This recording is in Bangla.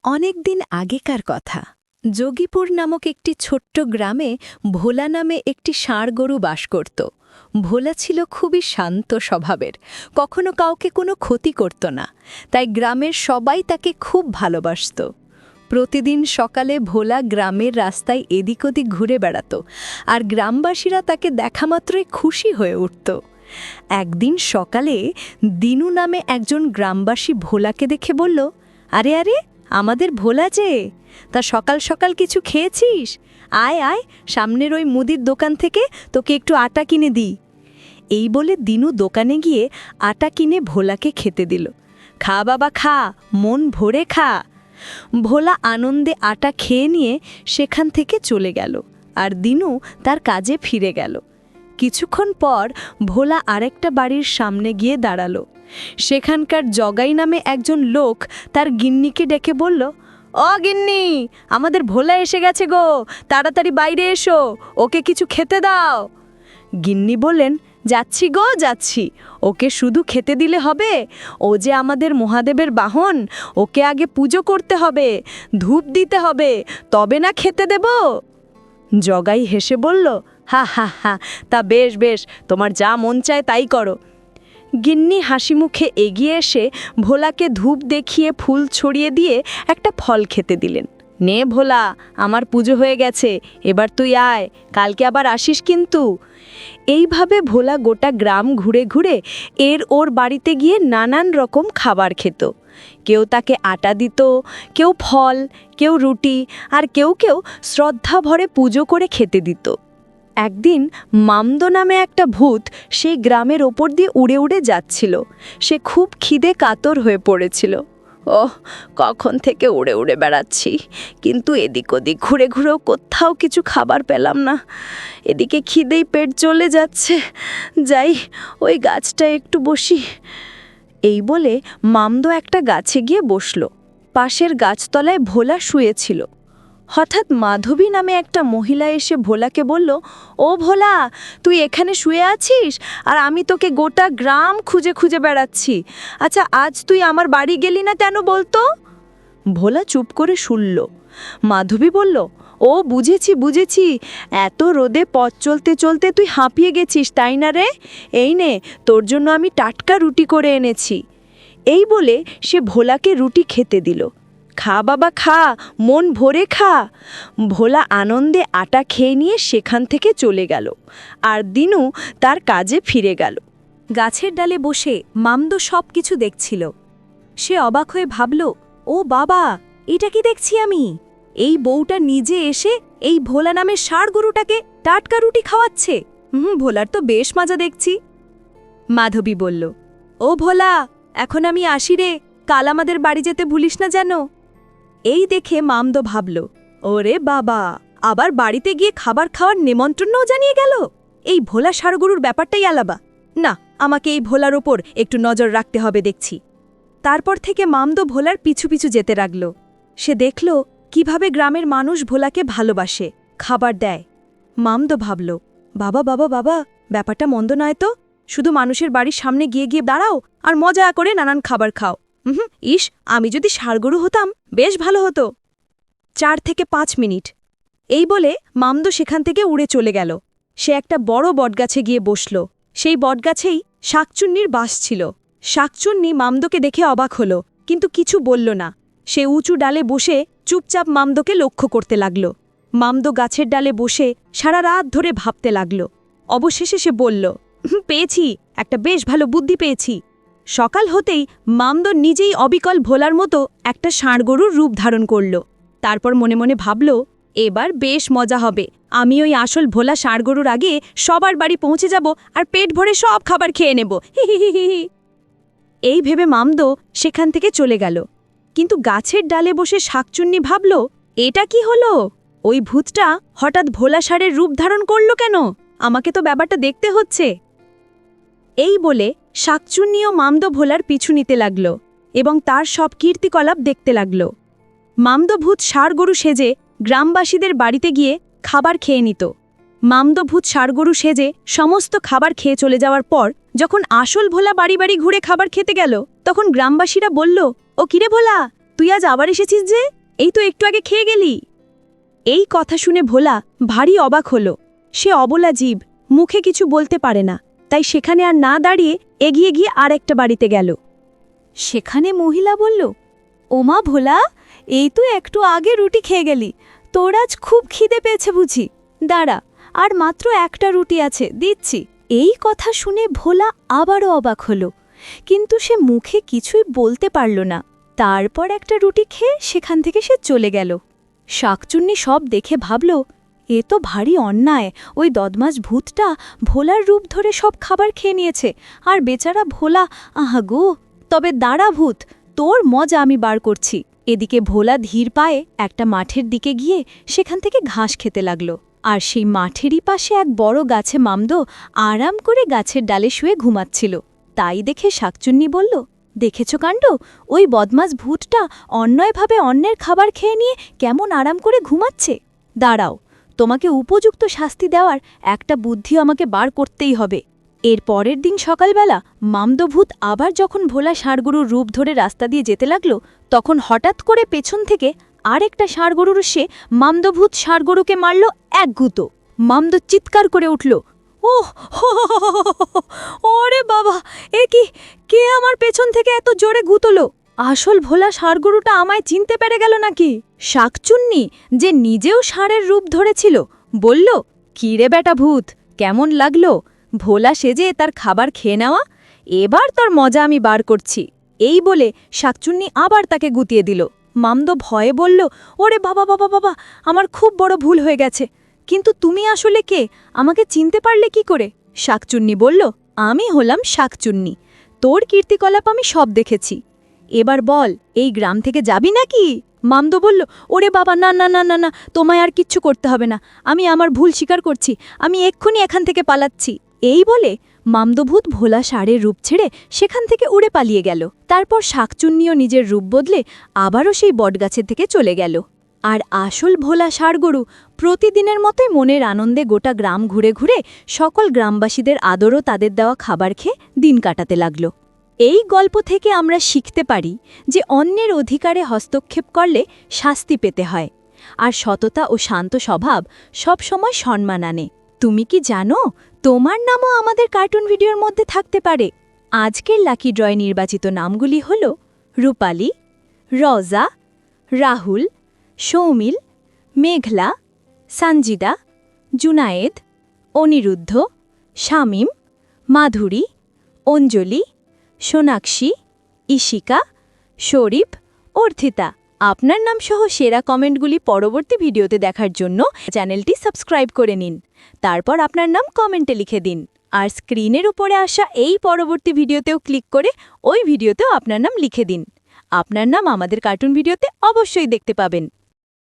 অনেকদিন আগেকার কথা। যোগীপুর নামক একটি ছোট্ট গ্রামে ভোলা নামে একটি ষাঁড় গরু বাস করত। ভোলা ছিল খুবই শান্ত স্বভাবের, কখনো কাউকে কোনো ক্ষতি করত না, তাই গ্রামের সবাই তাকে খুব ভালোবাসত। প্রতিদিন সকালে ভোলা গ্রামের রাস্তায় এদিক ওদিক ঘুরে বেড়াত, আর গ্রামবাসীরা তাকে দেখামাত্রই খুশি হয়ে উঠত। একদিন সকালে দিনু নামে একজন গ্রামবাসী ভোলাকে দেখে বলল, আরে আরে, আমাদের ভোলা যে, তা সকাল সকাল কিছু খেয়েছিস? আয় আয়, সামনের ওই মুদির দোকান থেকে তোকে একটু আটা কিনে দিই। এই বলে দিনু দোকানে গিয়ে আটা কিনে ভোলাকে খেতে দিল। খা বাবা খা, মন ভরে খা। ভোলা আনন্দে আটা খেয়ে নিয়ে সেখান থেকে চলে গেল, আর দিনু তার কাজে ফিরে গেল। কিছুক্ষণ পর ভোলা আরেকটা বাড়ির সামনে গিয়ে দাঁড়ালো। সেখানকার জগাই নামে একজন লোক তার গিন্নিকে ডেকে বলল, ও গিন্নি, আমাদের ভোলা এসে গেছে গো, তাড়াতাড়ি বাইরে এসো, ওকে কিছু খেতে দাও। গিন্নি বললেন, যাচ্ছি গো যাচ্ছি, ওকে শুধু খেতে দিলে হবে? ও যে আমাদের মহাদেবের বাহন, ওকে আগে পুজো করতে হবে, ধূপ দিতে হবে, তবে না খেতে দেব। জগাই হেসে বলল, হা হা হা, তা বেশ বেশ, তোমার যা মন চায় তাই করো। গিন্নি হাসি মুখে এগিয়ে এসে ভোলাকে ধূপ দেখিয়ে ফুল ছড়িয়ে দিয়ে একটা ফল খেতে দিলেন। নে ভোলা, আমার পুজো হয়ে গেছে, এবার তুই আয়, কালকে আবার আসিস কিন্তু। এইভাবে ভোলা গোটা গ্রাম ঘুরে ঘুরে ওর বাড়িতে গিয়ে নানান রকম খাবার খেত। কেউ তাকে আটা দিত, কেউ ফল, কেউ রুটি, আর কেউ কেউ শ্রদ্ধা ভরে পুজো করে খেতে দিত। একদিন মামদো নামে একটা ভূত সেই গ্রামের ওপর দিয়ে উড়ে উড়ে যাচ্ছিল। সে খুব খিদে কাতর হয়ে পড়েছিল। ওহ, কখন থেকে উড়ে উড়ে বেড়াচ্ছি, কিন্তু এদিক ওদিক ঘুরে ঘুরেও কোথাও কিছু খাবার পেলাম না। এদিকে খিদেই পেট চলে যাচ্ছে, যাই ওই গাছটায় একটু বসি। এই বলে মামদো একটা গাছে গিয়ে বসল। পাশের গাছতলায় ভোলা শুয়েছিল। হঠাৎ মাধবী নামে একটা মহিলা এসে ভোলাকে বলল, ও ভোলা, তুই এখানে শুয়ে আছিস, আর আমি তোকে গোটা গ্রাম খুঁজে খুঁজে বেড়াচ্ছি। আচ্ছা, আজ তুই আমার বাড়ি গেলি না কেন বলতো? ভোলা চুপ করে শুনল। মাধবী বলল, ও বুঝেছি বুঝেছি, এত রোদে পথ চলতে চলতে তুই হাঁপিয়ে গেছিস, তাই না রে? এই নে, তোর জন্য আমি টাটকা রুটি করে এনেছি। এই বলে সে ভোলাকে রুটি খেতে দিল। খা বাবা খা, মন ভরে খা। ভোলা আনন্দে আটা খেয়ে নিয়ে সেখান থেকে চলে গেল, আর দিনু তার কাজে ফিরে গেল। গাছের ডালে বসে মামদো সব কিছু দেখছিল। সে অবাক হয়ে ভাবল, ও বাবা, এটা কি দেখছি আমি? এই বউটা নিজে এসে এই ভোলা নামের ষাঁড় গরুটাকে টাটকা রুটি খাওয়াচ্ছে। ভোলার তো বেশ মজা দেখছি। মাধবী বলল, ও ভোলা, এখন আমি আসি রে, কাল আমাদের বাড়ি যেতে ভুলিস না যেন। এই দেখে মামদো ভাবল, ওরে বাবা, আবার বাড়িতে গিয়ে খাবার খাওয়ার নেমন্ত্রণও জানিয়ে গেল। এই ভোলা ষাঁড় গরুর ব্যাপারটাই আলাদা। না, আমাকে এই ভোলার ওপর একটু নজর রাখতে হবে দেখছি। তারপর থেকে মামদো ভোলার পিছু পিছু যেতে লাগল। সে দেখল কিভাবে গ্রামের মানুষ ভোলাকে ভালোবাসে, খাবার দেয়। মামদো ভাবল, বাবা বাবা বাবা, ব্যাপারটা মন্দ নয় তো। শুধু মানুষের বাড়ির সামনে গিয়ে গিয়ে দাঁড়াও আর মজা করে নানান খাবার খাও। ইস, আমি যদি ষাঁড় গরু হতাম বেশ ভালো হতো। 4 থেকে 5 মিনিট। এই বলে মামদো সেখান থেকে উড়ে চলে গেল। সে একটা বড় বটগাছে গিয়ে বসল। সেই বটগাছেই শাকচুন্নির বাস ছিল। শাকচুন্নি মামদোকে দেখে অবাক হল, কিন্তু কিছু বলল না। সে উঁচু ডালে বসে চুপচাপ মামদোকে লক্ষ্য করতে লাগল। মামদো গাছের ডালে বসে সারা রাত ধরে ভাবতে লাগল। অবশেষে সে বলল, পেয়েছি, একটা বেশ ভালো বুদ্ধি পেয়েছি। সকাল হতেই মামদো নিজেই অবিকল ভোলার মতো একটা ষাঁড় গরুর রূপ ধারণ করল। তারপর মনে মনে ভাবল, এবার বেশ মজা হবে। আমি ওই আসল ভোলা ষাঁড় গরুর আগে সবার বাড়ি পৌঁছে যাব আর পেট ভরে সব খাবার খেয়ে নেব। এই ভেবে মামদো সেখান থেকে চলে গেল। কিন্তু গাছের ডালে বসে শাকচুন্নি ভাবল, এটা কি হলো? ওই ভূতটা হঠাৎ ভোলা ষাঁড়ের রূপ ধারণ করল কেন? আমাকে তো ব্যাপারটা দেখতে হচ্ছে। এই বলে শাকচুন্নিও মামদো ভোলার পিছু নিতে লাগল এবং তার সব কীর্তিকলাপ দেখতে লাগল। মামদো ভূত ষাঁড় গরু সেজে গ্রামবাসীদের বাড়িতে গিয়ে খাবার খেয়ে নিত। মামদো ভূত ষাঁড় গরু সেজে সমস্ত খাবার খেয়ে চলে যাওয়ার পর যখন আসল ভোলা বাড়ি বাড়ি ঘুরে খাবার খেতে গেল, তখন গ্রামবাসীরা বলল, ও কিরে ভোলা, তুই আজ আবার এসেছিস যে? এই তো একটু আগে খেয়ে গেলি। এই কথা শুনে ভোলা ভারী অবাক হলো। সে অবলা জীব, মুখে কিছু বলতে পারে না, তাই সেখানে আর না দাঁড়িয়ে এগিয়ে গিয়ে আর একটা বাড়িতে গেল। সেখানে মহিলা বলল, ওমা ভোলা, এই তো একটু আগে রুটি খেয়ে গেলি, তোর আজ খুব খিদে পেয়েছে বুঝি। দাঁড়া, আর মাত্র একটা রুটি আছে, দিচ্ছি। এই কথা শুনে ভোলা আবারও অবাক হলো, কিন্তু সে মুখে কিছুই বলতে পারল না। তারপর একটা রুটি খেয়ে সেখান থেকে সে চলে গেল। শাকচুন্নি সব দেখে ভাবল, এ তো ভারী অন্যায়। ওই বদমাশ ভূতটা ভোলার রূপ ধরে সব খাবার খেয়ে নিয়েছে, আর বেচারা ভোলা, আহা গো। তবে দাঁড়া ভূত, তোর মজা আমি বার করছি। এদিকে ভোলা ধীর পায়ে একটা মাঠের দিকে গিয়ে সেখান থেকে ঘাস খেতে লাগল। আর সেই মাঠেরই পাশে এক বড় গাছে মামদো আরাম করে গাছের ডালে শুয়ে ঘুমাচ্ছিল। তাই দেখে শাকচুন্নি বলল, দেখেছ কাণ্ড, ওই বদমাস ভূতটা অন্যায়ভাবে অন্যের খাবার খেয়ে নিয়ে কেমন আরাম করে ঘুমাচ্ছে। দাঁড়াও, তোমাকে উপযুক্ত শাস্তি দেওয়ার একটা বুদ্ধি আমাকে বার করতেই হবে। এর পরের দিন সকালবেলা মামদভূত আবার যখন ভোলা ষাঁড়গরুর রূপ ধরে রাস্তা দিয়ে যেতে লাগল, তখন হঠাৎ করে পেছন থেকে আরেকটা ষাঁড়গরুর সে মামদভূত ষাঁড়গরুকে মারল এক গুঁতো। মামদ চিৎকার করে উঠল, ওহ হো, ওরে বাবা, এ কি, কে আমার পেছন থেকে এত জোরে গুঁতলো? আসল ভোলা ষাঁড়গরুটা আমায় চিনতে পেরে গেল নাকি? শাকচুন্নি, যে নিজেও ষাঁড়ের রূপ ধরেছিল, বলল, কি রে বেটা ভূত, কেমন লাগলো ভোলা সেজে তার খাবার খেয়ে নেওয়া? এবার তোর মজা আমি বার করছি। এই বলে শাকচুন্নি আবার তাকে গুতিয়ে দিল। মামদো ভয়ে বলল, ওরে বাবা বাবা বাবা, আমার খুব বড় ভুল হয়ে গেছে। কিন্তু তুমি আসলে কে, আমাকে চিনতে পারলে কি করে? শাকচুন্নি বলল, আমি হলাম শাকচুন্নি, তোর কীর্তিকলাপ আমি সব দেখেছি। এবার বল, এই গ্রাম থেকে যাবি নাকি? মামদো বলল, ওরে বাবা, না না না না না, তোমায় আর কিচ্ছু করতে হবে না, আমি আমার ভুল স্বীকার করছি, আমি এক্ষুনি এখান থেকে পালাচ্ছি। এই বলে মামদভূত ভোলা ষাঁড়ের রূপ ছেড়ে সেখান থেকে উড়ে পালিয়ে গেল। তারপর শাকচুন্নিও নিজের রূপ বদলে আবারও সেই বটগাছের থেকে চলে গেল। আর আসল ভোলা ষাঁড়গরু প্রতিদিনের মতোই মনের আনন্দে গোটা গ্রাম ঘুরে ঘুরে সকল গ্রামবাসীদের আদরও তাদের দেওয়া খাবার খেয়ে দিন কাটাতে লাগল। এই গল্প থেকে আমরা শিখতে পারি যে অন্যের অধিকারে হস্তক্ষেপ করলে শাস্তি পেতে হয়, আর সততা ও শান্ত স্বভাব সবসময় সম্মান আনে। তুমি কি জানো, তোমার নামও আমাদের কার্টুন ভিডিওর মধ্যে থাকতে পারে। আজকের লাকি ড্রয়ে নির্বাচিত নামগুলি হল রূপালী, রওজা, রাহুল, সৌমিল, মেঘলা, সানজিদা, জুনায়েদ, অনিরুদ্ধ, শামীম, মাধুরী, অঞ্জলি, সোনাক্ষী, ইশিকা, শরীফ, অর্থিতা। আপনার নাম সহ সেরা কমেন্টগুলি পরবর্তী ভিডিওতে দেখার জন্য চ্যানেলটি সাবস্ক্রাইব করে নিন। তারপর আপনার নাম কমেন্টে লিখে দিন। আর স্ক্রিনের উপরে আসা এই পরবর্তী ভিডিওতেও ক্লিক করে ওই ভিডিওতেও আপনার নাম লিখে দিন। আপনার নাম আমাদের কার্টুন ভিডিওতে অবশ্যই দেখতে পাবেন।